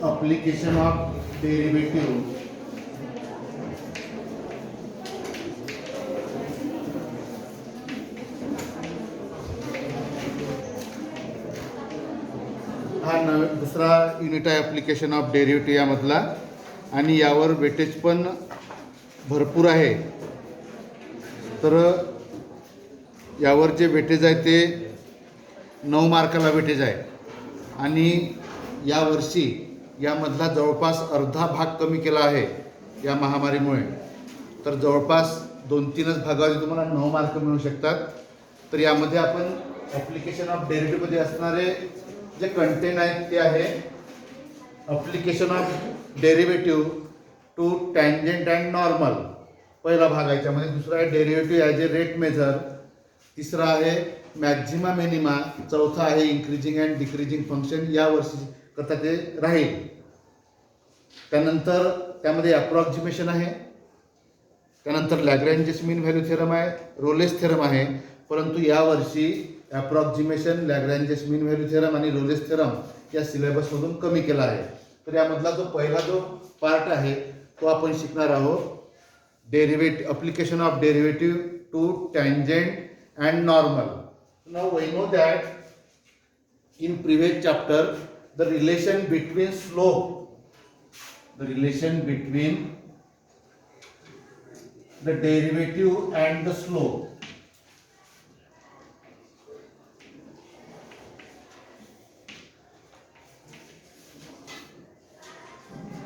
application of derivative हा दुसरा unit आहे ॲप्लिकेशन ऑफ डेरिव्हेटिव्ह यामधला, आणि यावर वेटेज पण भरपूर आहे. तर यावर जे वेटेज आहे ते 9 मार्काला वेटेज आहे, आणि यावर्षी यामधला जवळपास अर्धा भाग कमी केला आहे या महामारीमुळे. तर जवळपास 2-3च भागावर तुम्हाला 9 मार्क मिळू शकतात. तर यामध्ये आपण ॲप्लिकेशन ऑफ डेरिव्हेटिव्हमध्ये असणारे जे कंटेंट आहेत ते आहे application of derivative to tangent and normal, पहिला भाग आहे याच्यामध्ये. दुसरा आहे derivative as a rate measure. तिसरा आहे मॅक्झिमा मिनिमा. चौथा आहे इन्क्रीजिंग अँड डिक्रीजिंग फंक्शन, या वर्षी करता ते राहील. त्यानंतर त्यामध्ये अप्रॉक्सिमेशन आहे. त्यानंतर लॅग्रेंजेस मीन व्हॅल्यू थेरम आहे, रोलेस थेरम आहे. परंतु यावर्षी अप्रॉक्सिमेशन, लॅग्रेंजेस मीन व्हॅल्यू थेरम आणि रोलेस थेरम या सिलेबसमधून कमी केला आहे. तर यामधला पहिला जो पार्ट आहे तो आपण शिकणार आहोत, derivative, application of derivative to tangent and normal. Now we know that in previous chapter the relation between the derivative and the slope.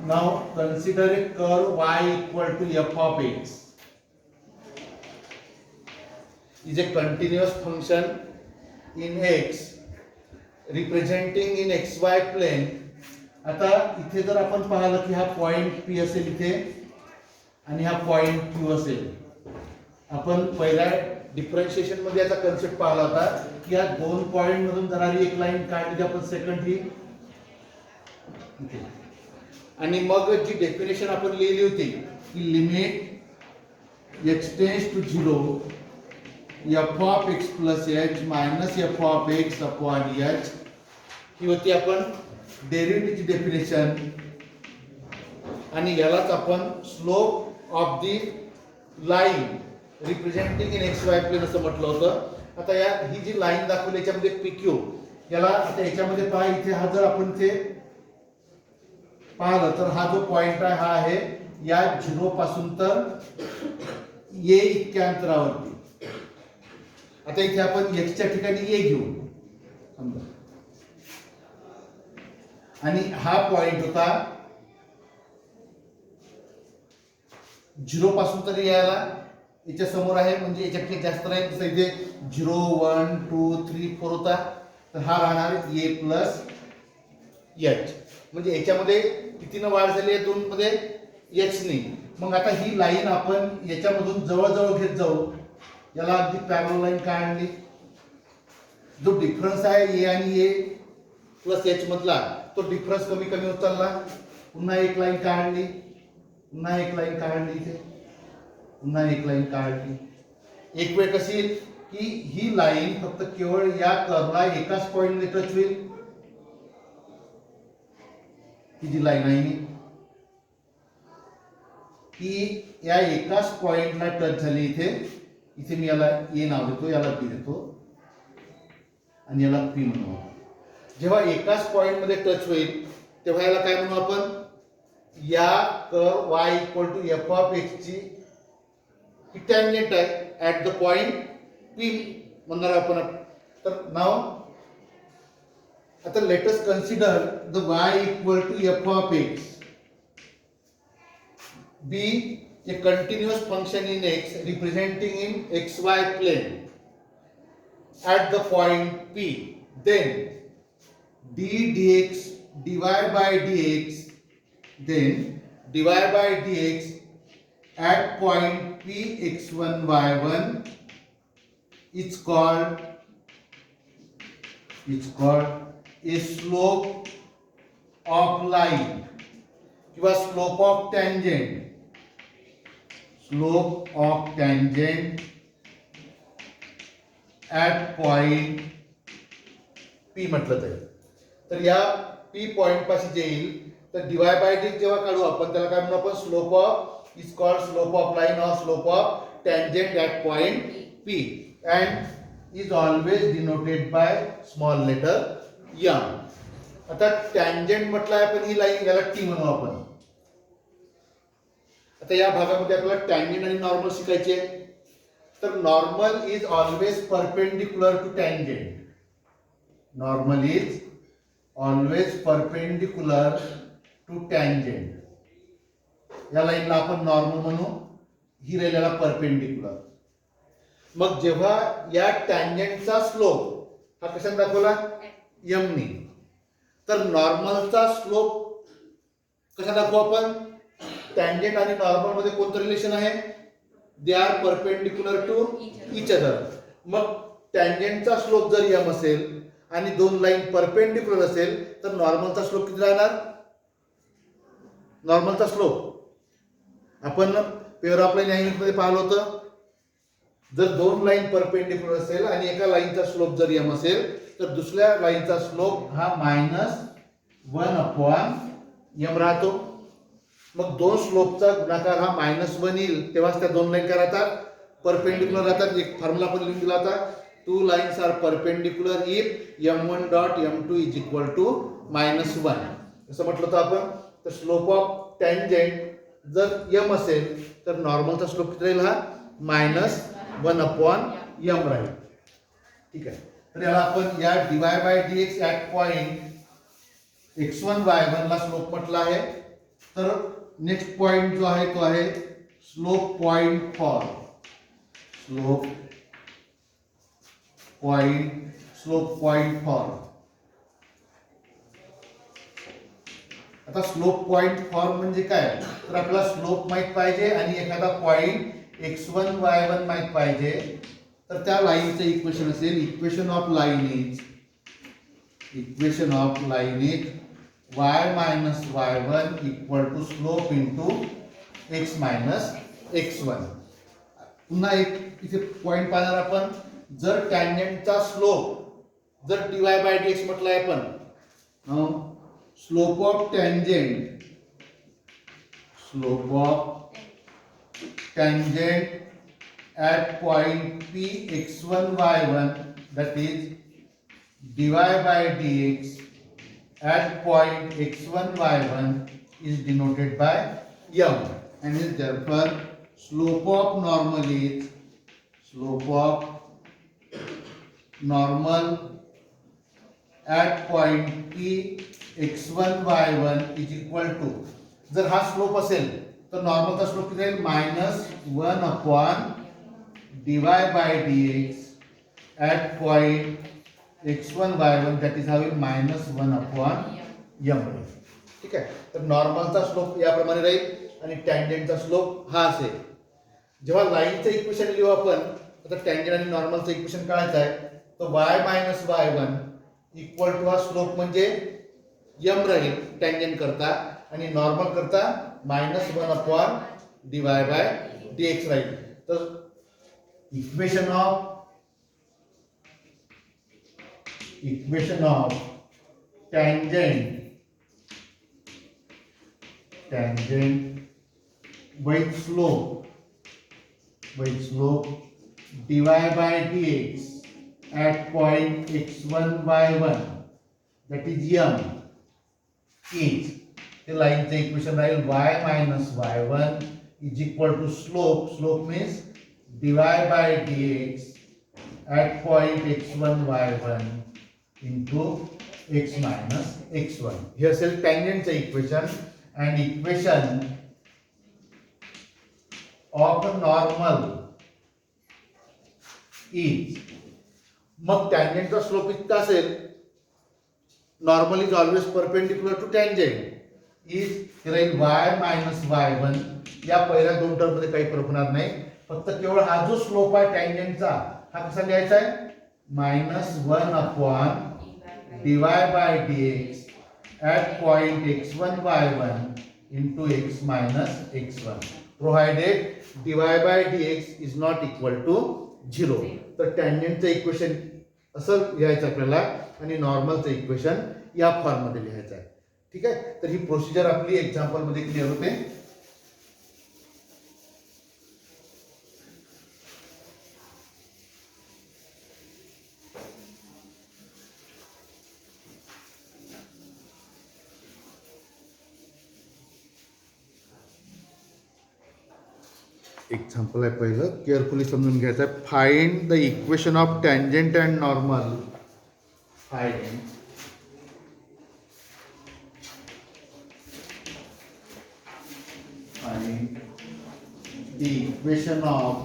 Now consider a curve y equal to f of x is a continuous function in x representing in XY plane. आता इथे जर आपण पाहिलं की हा point P असेल इथे आणि हा पॉइंट Q असेल. आपण पहिल्या डिफरन्शिएशन मध्ये याचा कन्सेप्ट पाहिला होता की या दोन पॉइंट मधून जाणारी एक लाईन काढली आपण सेकंड ही, आणि मग जी डेफिनेशन आपण लिहिली होती की limit x tends to 0 f of x plus h minus f of x upon h ही होती आपण डेरिव्हेटिव्हची डेफिनेशन. आणि यालाच आपण slope of the line representing in XY plane असं म्हटलं होतं. आता ही जी लाईन दाखवली याच्यामध्ये PQ, याला आता याच्यामध्ये पहा, इथे हा जर आपण ते पाहिलं तर हा जो पॉइंट आहे हा आहे या 0 पासून तर A इतक्या अंतरावरती. आता इथे आपण x च्या ठिकाणी a घेऊ समजा, आणि हा पॉइंट होता 0 पासून तरी याला याच्या समोर आहे, म्हणजे याच्यापेक्षा जास्त राहील. तसं इथे 0, 1, 2, 3, 4 होता, तर हा राहणार a प्लस h. म्हणजे याच्यामध्ये कितीनं वाढ झाली आहे, 2 मध्ये h ने. मग आता ही लाईन आपण याच्यामधून जवळ घेत जाऊ, याला अगदी पॅरलल लाईन काढली. जो डिफरन्स आहे a आणि a प्लस h मधला, तो डिफरन्स कमी होत चालला. पुन्हा एक लाईन काढली, पुन्हा एक लाईन काढली, इथे पुन्हा एक लाईन काढली. एक वेळ कशी की ही लाईन फक्त केवळ या कर्वला एकाच पॉइंटने टच होईल. ही जी लाईन आहे ही या एकाच पॉइंटला टच झाली. इथे मी याला ए नाव देतो, याला बी देतो, आणि याला पी म्हणू. जेव्हा एकाच पॉइंट मध्ये टच होईल तेव्हा याला काय म्हणू आपण, या curve y equal to f of x ची ही टँजंट आहे ऍट द पॉइंट P म्हणणार आपण. तर नाव आता let us consider the y equal to f of x be a continuous function in x representing in XY plane at the point P. Then d dx dy by dx at point P x1 y1 is called a slope of line किंवा slope of tangent at point P म्हटलं जाईल. तर या P point पाशी जे येईल तर dy bye D जेव्हा काढू आपण त्याला काय म्हणू आपण slope of is called slope of line or slope of tangent at point P and is always denoted by small letter M. आता टँजेंट म्हटलं आहे पण ही लाईन याला टी म्हणू आपण. आता या भागामध्ये आपल्याला टँजेंट आणि नॉर्मल शिकायचे. तर normal is always perpendicular to tangent. Normal is always perpendicular to tangent. या लाईनला आपण नॉर्मल म्हणू, ही रेल्वेला परपेंडिक्युलर. मग जेव्हा या टँजेंटचा स्लोप हा कशाने दाखवला एम नी, तर नॉर्मलचा स्लोप कसा दाखवू आपण. टँजेंट आणि नॉर्मल मध्ये कोणतं रिलेशन आहे. They are perpendicular to each other. मग टँजेंटचा स्लोप जर एम असेल आणि दोन लाईन परपेंडिक्युलर असेल तर नॉर्मलचा स्लोप किती राहणार. नॉर्मलचा स्लोप आपण पेअर ऑफ लाईन या युनिटमध्ये पाहिलं होतं. जर दोन लाईन परपेंडिक्युलर असेल आणि एका लाईनचा स्लोप जर एम असेल तर दुसऱ्या लाईनचा स्लोप हा -1/m राहतो. मग दोन स्लोपचा गुणाकार हा -1 येईल तेव्हाच त्या दोन लाईन काय राहतात परपेंडिक्युलर राहतात. एक फॉर्म्युला आपण लिहून दिला होता. Two lines are perpendicular if m1 dot m2 is equal to -1 असं म्हटलं होतं आपण. तर स्लोप ऑफ टँजेंट जर m असेल तर नॉर्मलचा स्लोप किती राहील हा -1/m राहील. ठीक आहे. तर याला आपण या dy by dx at point x1 y1 ला स्लोप म्हटलं आहे. तर नेक्स्ट पॉइंट जो आहे तो आहे स्लोप पॉइंट फॉर आता स्लोप पॉइंट फॉर म्हणजे काय. तर आपल्याला स्लोप माहित पाहिजे आणि एखादा पॉइंट x1 y1 माहित पाहिजे. तर त्या लाईनचं इक्वेशन असेल equation of line is y minus y1 equal to slope into x minus x1. पुन्हा एक इथे पॉइंट पाहणार आपण. जर टँजेंटचा स्लोप जर dy बाय dx म्हटलंय आपण. Slope of tangent at point p x1 y1 that is dy by dx at point x1 y1 is denoted by m and is therefore slope of normal at point p x1 y1 is equal to. जर हा slope असेल तर नॉर्मलचा slope किती राहील -1 dy by dx at point x1 y1 that is having -1/m. ठीक आहे. तर नॉर्मलचा slope याप्रमाणे राहील आणि टँजेंटचा स्लोप हा असेल. जेव्हा लाईनचं इक्वेशन लिहू आपण आता टँजेंट आणि नॉर्मलचं इक्वेशन काढायचं आहे तर y - y1 इक्वल टू हा स्लोप म्हणजे m राहील टँजेंट करता आणि नॉर्मल करता -1 dy by dx राहील. तर equation of tangent with slope dy by dx at point x1 y1 that is m is the line equation राहील y minus y1 is equal to slope means dy by dx at point x1 y1 into x minus x1. Here is tangent equation and equation of normal is. मग टँजेंटचा slope इतका असेल normal is always perpendicular to tangent is राहील y minus y1. या पहिल्या दोन term मध्ये काही फरक होणार नाही. फक्त केवळ हा जो स्लोप आहे टँजेंटचा हा कसा लिहायचा आहे -1 dy by dx at point x1 y1 into x minus x1 provided dy by dx is not equal to 0. तर टँजेंटचं इक्वेशन असं लिहायचं आपल्याला आणि नॉर्मलचं इक्वेशन या फॉर्म मध्ये लिहायचं आहे. ठीक आहे. तर ही प्रोसिजर आपली एक्झाम्पल मध्ये क्लिअर होते. एक्झाम्पल आहे पहिलं, केअरफुली समजून घ्यायचं आहे. Find the equation of tangent and normal. Find the equation of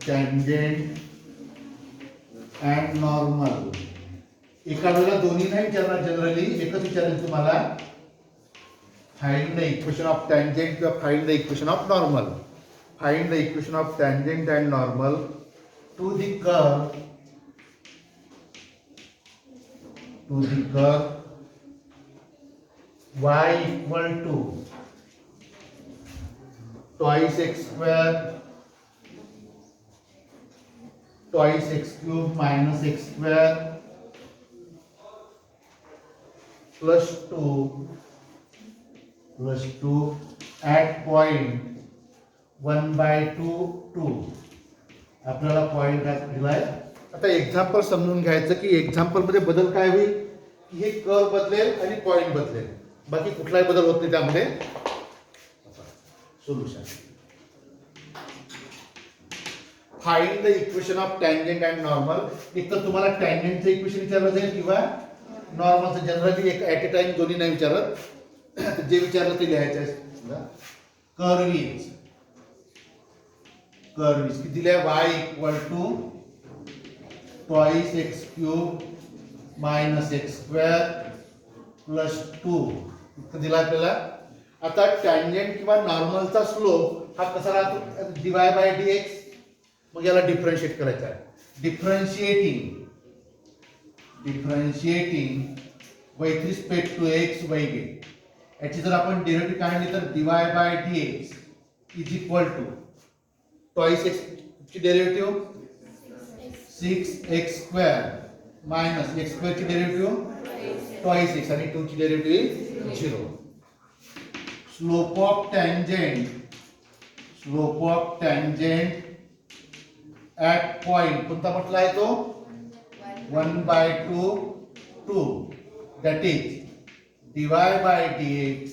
tangent and normal. एका वेळेला दोन्ही नाही विचारणार, जनरली एकच विचारेल तुम्हाला. Find the equation of tangent किंवा find the equation of normal. Find the equation of tangent and normal to the curve y equal to twice x square twice x cube minus x square plus 2 at point 1/2 2. आपल्याला point दिलाय. आता example समजून घ्यायचं की example मध्ये बदल काय होईल की हे कर्व बदलेल आणि पॉइंट बदलेल, बाकी कुठलाही बदल होत नाही त्यामध्ये. Solution. Find the equation of tangent and normal. एक तर तुम्हाला टँजंटचं इक्वेशन विचारलं जाईल किंवा नॉर्मलचं. जनरली एक ॲट ए टाइम दोन्ही नाही विचारत, जे विचारलं ते लिहायचं आहे. कर्व्स किती दिल्या, y equal to twice x cube minus x square plus 2 दिला आपल्याला. आता टँजंट किंवा नॉर्मलचा स्लोप हा कसा राहतो, dy/dx. मग याला डिफरन्शिएट करायचं आहे. Differentiating with respect to x y घेत. याची जर आपण डेरिव्हेटिव्ह काढली तर dy/dx is equal to twice x ची derivative 6x square minus x square ची डेरिव्हेटिव्ह ट्वाइस एक्स आणि 2 ची derivative 0. Slope of tangent at point कोणता म्हटला आहे तो, 1/2 2. That is dy/dx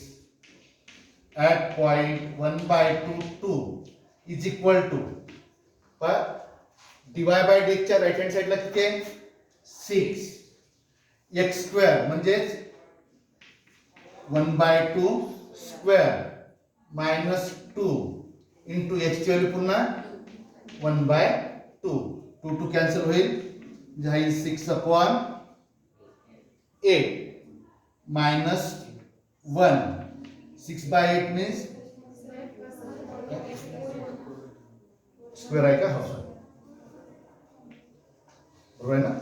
at point 1/2 2 is equal to dy/dx च्या राईट हँड साइडला किती आहे, 6x स्क्वेअर म्हणजेच 1/2 स्क्वेअर मायनस 2 इंटू x ची व्हॅल्यू पुन्हा 1/2. 2 कॅन्सल होईल, म्हणजे 6/8 मायनस 1. 6/8 मीन्स स्क्वेअर आहे का, हो बरोबर आहे ना.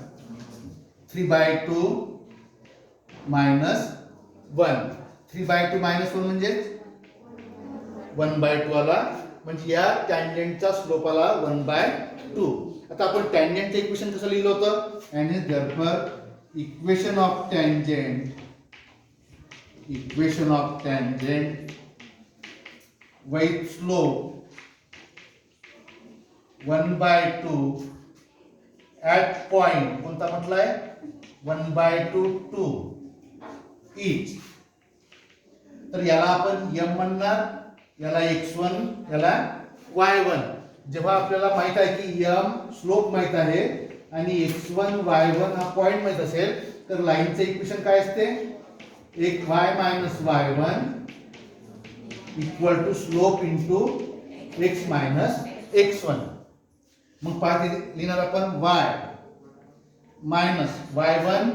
3/2 मायनस 1. 3/2 मायनस 1 म्हणजे 1/2 आला, म्हणजे या टँजंटचा स्लोप आला 1/2. आता आपण टँजंटचं इक्वेशन कसं लिहिलं होतं, and is therefore equation of tangent with slope 1/2 at point कोणता म्हटलाय, 1/2 2 इच. तर याला आपण m म्हणणार, याला x1, याला y1. जेव्हा आपल्याला माहित आहे की m स्लोप माहित आहे आणि x1 y1 हा पॉइंट माहित असेल, तर लाईनचं इक्वेशन काय असते, एक y minus y1 equal to slope into x minus x1. मग पाहते लिहिणार आपण y minus y1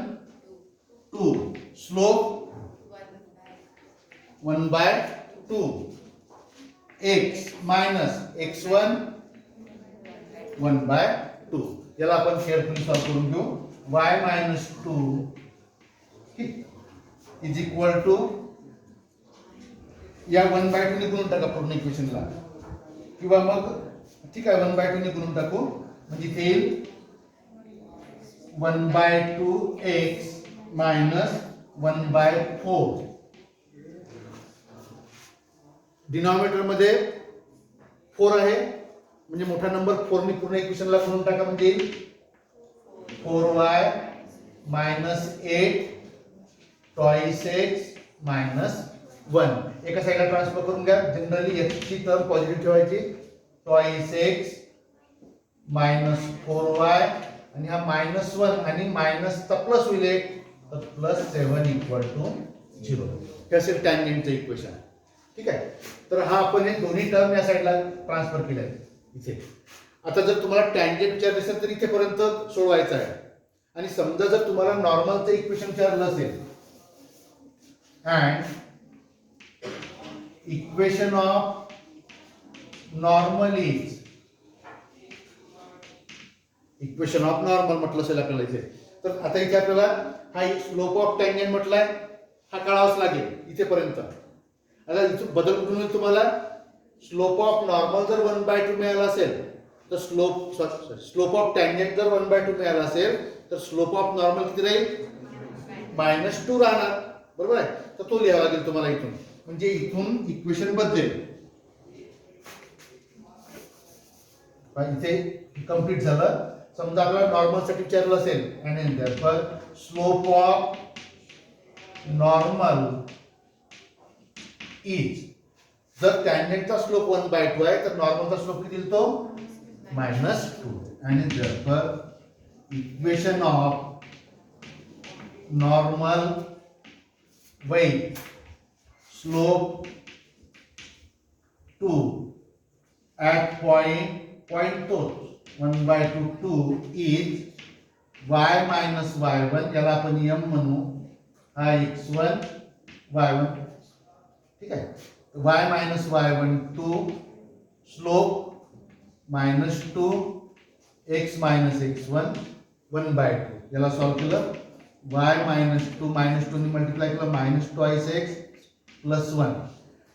2 slope 1/2 x minus x1 1/2. याला आपण केअरफुली सॉल्व करून घेऊ. y minus 2 is equal to, या 1/2 ने गुणून टाका पूर्ण इक्वेशनला, किंवा मग ठीक आहे 1/2 ने गुणून टाकू, म्हणजे येईल 1/2 x मायनस 1/4. डिनॉमिनेटर मध्ये 4 आहे म्हणजे मोठा नंबर 4 ने पूर्ण इक्वेशनला करून टाका म्हणजे 4y - 8 twice x - 1 एका साईडला ट्रान्सफर करून घ्या. जनरली x ची टर्म पॉझिटिव्ह ठेवायची. twice x - 4y आणि हा -1 आणि मायनसचा प्लस होईल 1 तर +7 = 0. हे असेल टॅन्जेंटचं इक्वेशन. ठीक आहे. तर हा आपण हे दोन्ही टर्म या साईडला ट्रान्सफर केल्या इथे. आता जर तुम्हाला टॅन्जेंट विचारलं असेल तर इथेपर्यंत सोडवायचं आहे. आणि समजा जर तुम्हाला नॉर्मलचं इक्वेशन विचारलं असेल and equation of normal is equation of normal म्हटलं असेल आपल्याला इथे. तर आता इथे आपल्याला हा स्लोप ऑफ टॅन्जेंट म्हटलाय हा कळावाच लागेल इथेपर्यंत. आता इथून बदल कुठून होईल तुम्हाला स्लोप ऑफ नॉर्मल जर 1/2 मिळाला असेल तर स्लोप ऑफ टॅन्जेंट जर 1/2 मिळाला असेल तर स्लोप ऑफ नॉर्मल किती राहील -2 राहणार. बरोबर आहे. तर तो लिहावा लागेल तुम्हाला इथून म्हणजे इथून इक्वेशन बदलेल. इथे कंप्लीट झालं. समजा आपल्याला नॉर्मल साठी विचारलं असेल आणि therefore slope of normal is जर टॅन्जेंटचा स्लोप 1/2 आहे तर नॉर्मलचा स्लोप किती येईल तो -2 आणि therefore equation of normal with slope 2 at point तो 1/2 2 is y - y1 याला आपण m म्हणू. हा x1 y1 ठीक आहे. y - y1 2 slope -2 x - x1 1/2 याला सॉल्व केलं. y - 2 ने मल्टिप्लाय केलं -twice x + 1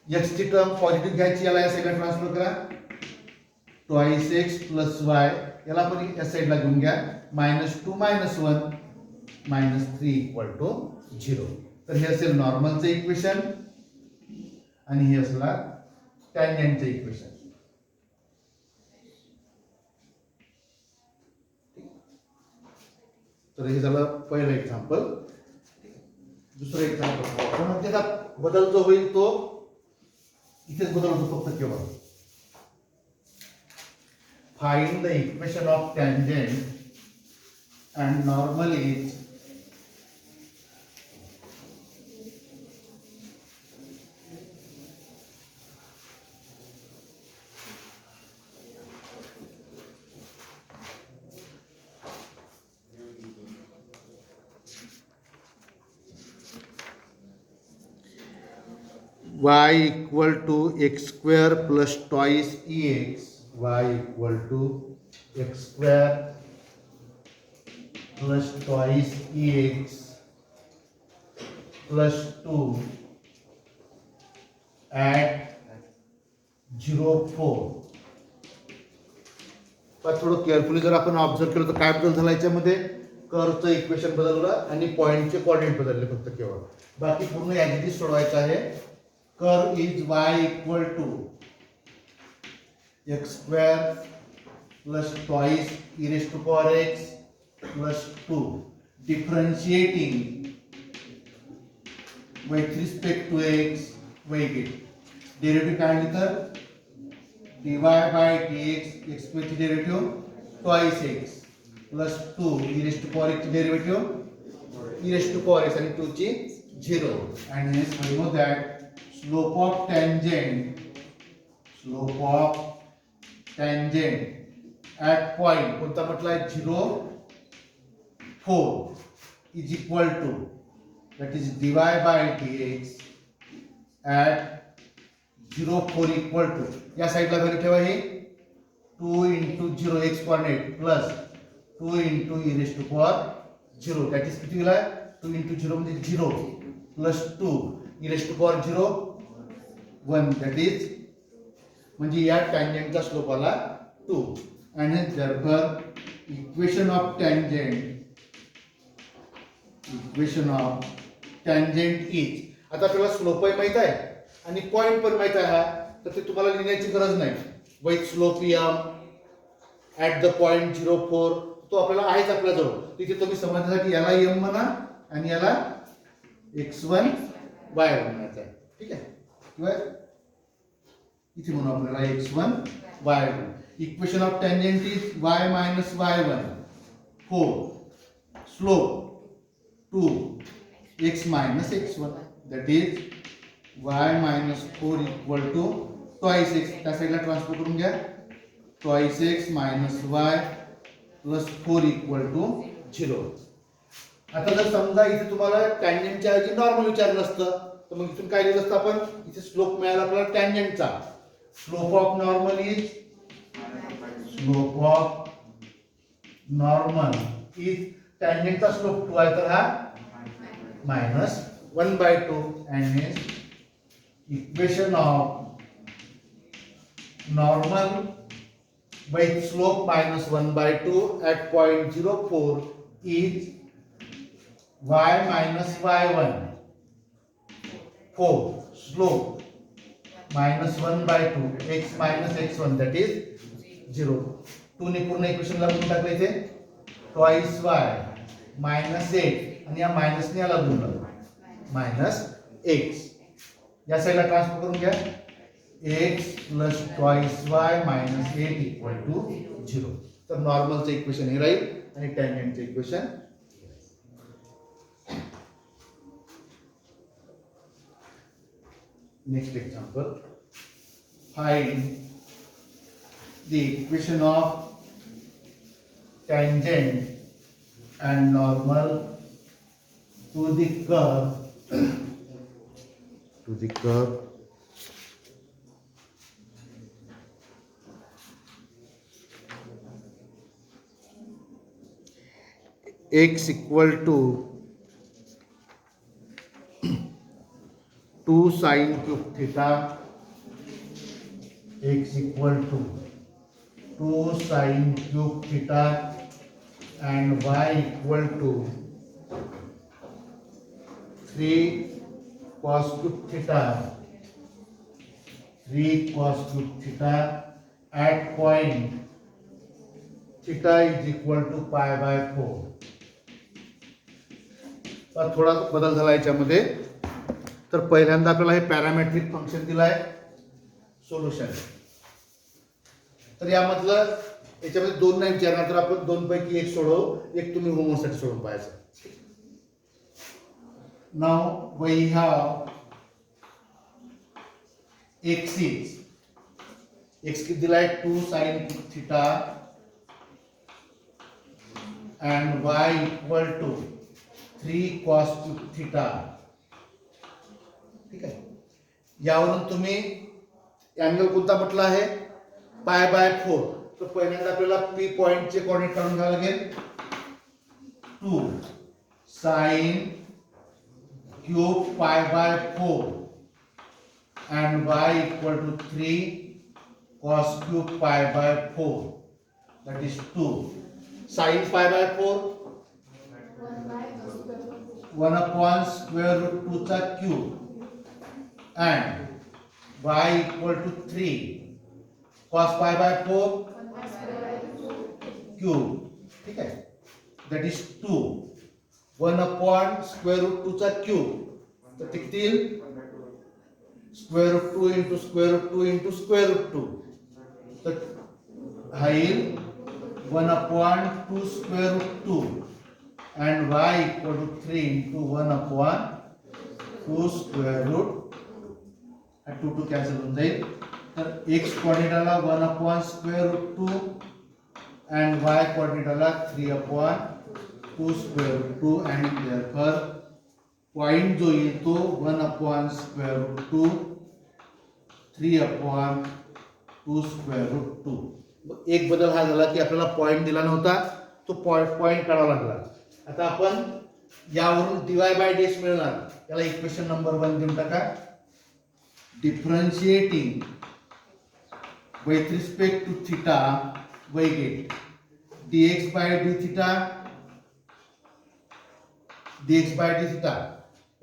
x ची टर्म पॉझिटिव्ह घ्यायची याला या साईडला ट्रान्सफर करा. twice x + y याला पण या साईडला घेऊन घ्या. -2 - 1 -3 = 0. तर हे असेल नॉर्मलचं इक्वेशन आणि हे असला टॅन्जेंटचं इक्वेशन. तर हे झालं पहिलं एक्झाम्पल. दुसरं एक्झाम्पल त्याचा बदल जो होईल तो इथेच बदल होतो फक्त केवळ. Find the equation of tangent and normal is y = x² plus twice ex. y = x² plus twice ex plus 2 at 0,4. पण थोडं केअरफुली जर आपण ऑब्झर्व केलं तर काय बदल झाला याच्यामध्ये कर्वचं इक्वेशन बदललं आणि पॉइंटचे कोऑर्डिनेट बदलले फक्त केवळ. बाकी पूर्ण ॲज इट इज सोडवायचं आहे. Curve is y = x² plus twice e⁻x plus 2 differentiating with respect to x y get derivative काढली तर dy/dx x² ची derivative twice x plus 2 e⁻x ची डेरिव्हेटिव्ह e⁻x आणि 2 ची 0 and hence we know that slope of tangent at point कोणता म्हटलाय 0,4 is equal to that is dy/dx at 0,4 equal to या साइडला value ठेवा ही 2 × 0 x coordinate plus 2 × e⁻0 that is किती गेला 2 × 0 म्हणजे 0 प्लस 2 e⁻0 1 that is म्हणजे या टॅन्जेंटचा स्लोप आला 2 and therefore equation of tangent is. आता आपल्याला स्लोपही माहित आहे आणि पॉईंट पण माहित आहे हा, तर ते तुम्हाला लिहिण्याची गरज नाही. With slope M at the point 04 तो आपल्याला आहेच आपल्याजवळ. तिथे तुम्ही समजण्यासाठी याला एम म्हणा आणि याला x1 y1 म्हणायचं आहे. ठीक आहे, किंवा इथे म्हणू आपल्याला x1 y1. Equation of tangent is y minus y1 4 slope 2 x minus x1 that is y minus 4 equal to twice x. त्या साईडला ट्रान्सफर करून घ्या. twice x minus y plus 4 equal to 0. आता जर समजा इथे तुम्हाला टँजेंटच्या ऐवजी नॉर्मल विचारलं असतं तर मग इथून काय लिहिलं असतं आपण. इथे स्लोप मिळाला आपल्याला टँजेंटचा. स्लोप ऑफ नॉर्मल इज टँजेंटचा स्लोप 2 आहे तर हा minus 1/2 and is equation of normal with slope minus 1/2 at point 04 is y minus y1 4 slope minus 1/2 x minus x1 that is 0. 2 ने पूर्ण इक्वेशन लागून टाकले इथे twice y minus 8 आणि या मायनसने याला गुणलं मायनस x. या साईडला ट्रान्सफर करून घ्या. x plus twice y minus 8 equal to 0. तर नॉर्मलचं इक्वेशन हे राहील आणि टँजेंटचं equation. Next example. Find the equation of tangent and normal to the curve x equal to 2 sin cube theta. X equal to 2 sin cube theta and y equal to 3 cos cube theta at point theta is equal to pi by 4. तर थोडा बदल झाला याच्यामध्ये. तर पहिल्यांदा आपल्याला हे parametric function दिलं आहे सोल्युशन. तर यामधलं याच्यामध्ये 2 नाही विचारणार तर आपण 2 पैकी एक सोडवू. एक तुम्ही होमवर्कसाठी सोडून पाहायचं. Now we have x किती दिलाय 2 sin theta and y equal to 3 cos theta. ठीक आहे. यावरून तुम्ही अँगल कोणता म्हटला आहे पाय बाय 4. तर पहिल्यांदा आपल्याला पी पॉइंटचे कोऑर्डिनेट काढून घ्यावे लागेल. 2 sin cube pi by 4 and y equal to 3 cos cube pi by 4 that is 2 sin pi by 4 1 upon square root 2 चा cube and y equal to 3 cos pi by 4 cube. ठीक आहे, that is 2 1 upon square root 2 चा cube. तर ते किती येईल square root 2 into square root 2 into square root 2. तर हा येईल 1 upon 2 square root 2 and y equal to 3 into 1 upon 2 square root 2 cancel होऊन जाईल. तर x कोऑर्डिनेटला 1 upon square root 2 and y कोऑर्डिनेटला 3 upon 2 square root 2 and therefore point जो येईल तो 1 upon square root 2 3 upon 2 square root 2. एक बदल हा झाला की आपल्याला पॉइंट दिला नव्हता तो पॉइंट काढावा लागला. आता आपण यावरून dy by dx मिळणार. याला इक्वेशन नंबर 1 देऊन टाका. Differentiating with respect to theta we get dx by d theta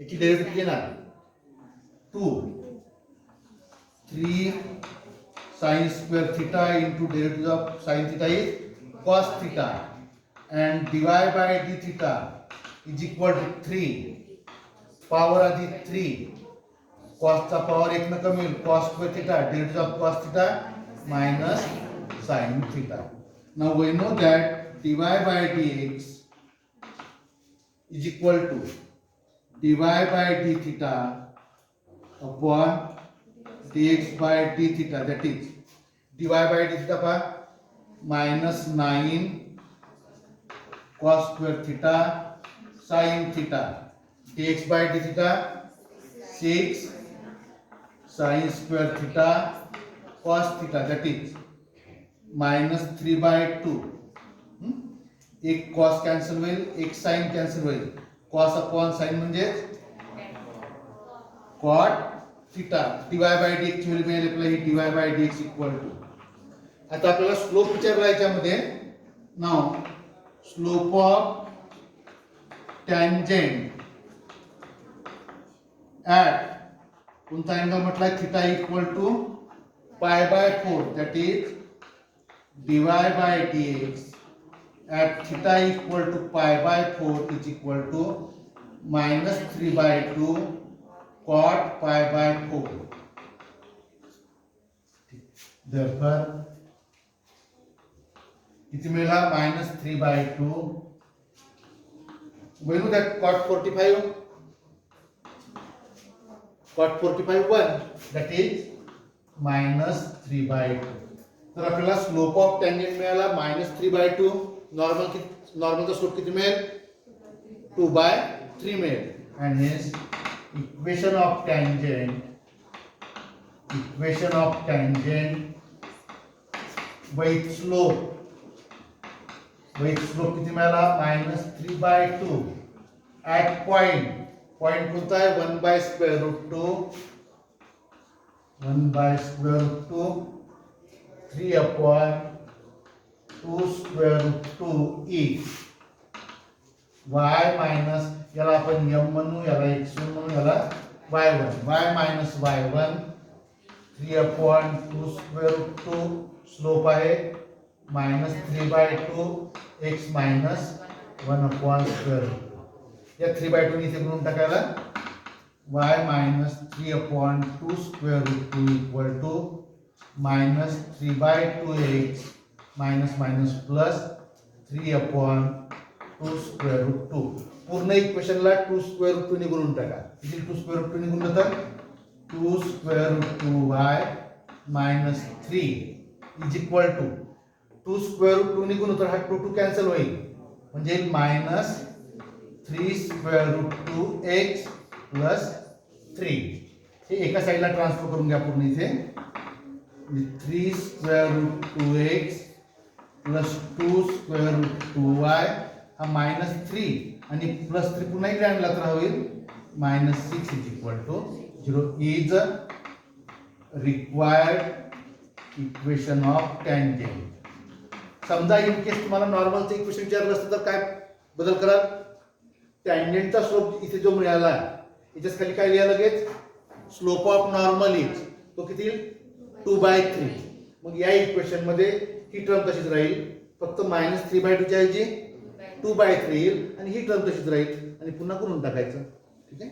याची डेरिव्हेटिव्ह घेणार 2 3 sin square theta into derivative of sin theta is cos theta and dy by d theta is equal to 3 power अधिक 3 cos चा power 1 न कमी होईल cos square theta derivative of cos theta minus sin theta. Now we know that dy by dx is equal to dy by d theta upon dx by d theta, that is dy by d theta pa minus 9 cos square theta sin theta, dx by d theta 6 sin square theta cos theta, that is minus 3 by 2. एक cos cancel होईल, एक sin cancel होईल, cos upon sin म्हणजे cot theta. dy by dx ची value मिळाली आपल्याला, ही dy by dx equal to, आता आपल्याला स्लोप विचारला याच्यामध्ये. नाव स्लोप ऑफ टॅन्जेंट ॲट कोणता अँगल म्हटलाय, theta equal to pi by 4, that is dy by dx at theta equal to pi by 4 is equal to minus 3 by 2 cot pi by 4. Therefore, किती मिळाला minus 3 by 2. We know that cot 45 1, that is minus 3 by 2. तर आपल्याला slope of tangent मिळाला -3 by 2. नॉर्मलचा slope किती मिळेल 2 by 3 मिळेल. and hence equation of tangent with slope किती मिळाला -3 by 2 at point कोणता आहे 1 by square root 2 3 upon 2 square root 2 is y minus, याला आपण m म्हणू, याला x1 म्हणू, याला y1, y minus y1 3 upon 2 square root 2 slope आहे -3 by 2 x minus 1 upon square root. या 3 by 2 इथे गुणून टाकायला y minus 3 upon 2 square root 2 equal to minus 3 by 2x minus plus 3 upon 2 square root 2. पूर्ण इक्वेशनला 2 square root 2 ने गुणून टाका. इथे 2 square root 2 ने गुणलं तर 2 square root 2y minus 3 is equal to 2 square root 2 ने गुणलं तर हा 2 कॅन्सल होईल, म्हणजे minus 3 square root 2x plus 3. हे एका साईडला ट्रान्सफर करून घ्या पूर्ण. इथे 3 square root 2x plus 2 square root 2y हा -3 आणि +3 पुन्हा इकडे आणला तर होईल -6 is equal to 0 is required equation of tangent. समजा इन केस तुम्हाला नॉर्मलचं इक्वेशन विचारलं असतं तर काय बदल करा, टॅन्जेंटचा स्लोप इथे जो मिळाला याच्याच खाली काय लिहा लगेच, स्लोप ऑफ नॉर्मल इज तो किती 2 by 3. मग या इक्वेशन मध्ये ही टर्म तशीच राहील, फक्त -3 by 2 च्या ऐवजी 2 by 3 येईल आणि ही टर्म तशीच राहील आणि पुन्हा करून टाकायचं. ठीक आहे.